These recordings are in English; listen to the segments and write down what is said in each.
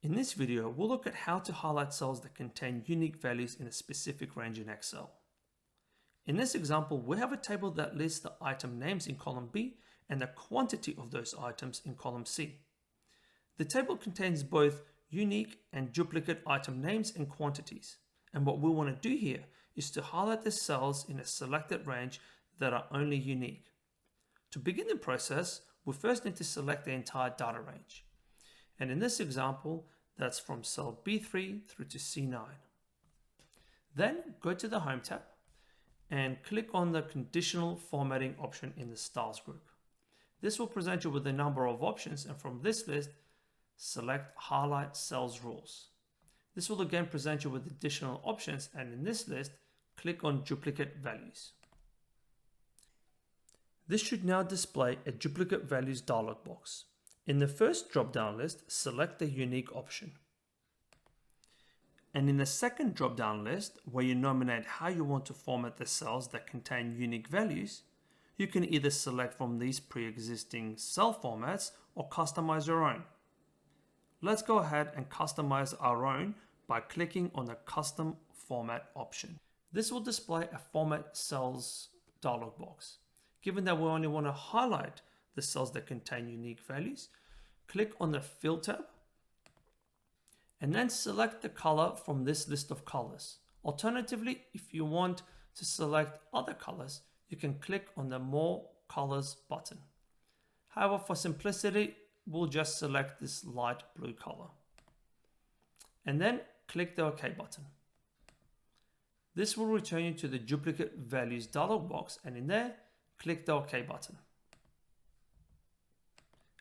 In this video, we'll look at how to highlight cells that contain unique values in a specific range in Excel. In this example, we have a table that lists the item names in column B and the quantity of those items in column C. The table contains both unique and duplicate item names and quantities. And what we want to do here is to highlight the cells in a selected range that are only unique. To begin the process, we first need to select the entire data range. And in this example, that's from cell B3 through to C9. Then go to the Home tab and click on the Conditional Formatting option in the Styles group. This will present you with a number of options, and from this list, select Highlight Cells Rules. This will again present you with additional options, and in this list, click on Duplicate Values. This should now display a Duplicate Values dialog box. In the first drop-down list, select the Unique option. And in the second drop-down list, where you nominate how you want to format the cells that contain unique values, you can either select from these pre-existing cell formats or customize your own. Let's go ahead and customize our own by clicking on the Custom Format option. This will display a Format Cells dialog box. Given that we only want to highlight the cells that contain unique values, click on the Fill tab and then select the color from this list of colors. Alternatively, if you want to select other colors, you can click on the More Colors button. However, for simplicity, we'll just select this light blue color. And then click the OK button. This will return you to the Duplicate Values dialog box, and in there, click the OK button.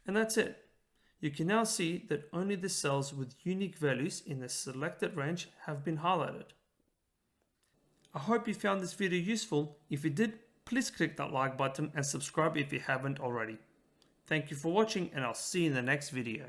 And that's it. You can now see that only the cells with unique values in the selected range have been highlighted. I hope you found this video useful. If you did, please click that like button and subscribe if you haven't already. Thank you for watching, and I'll see you in the next video.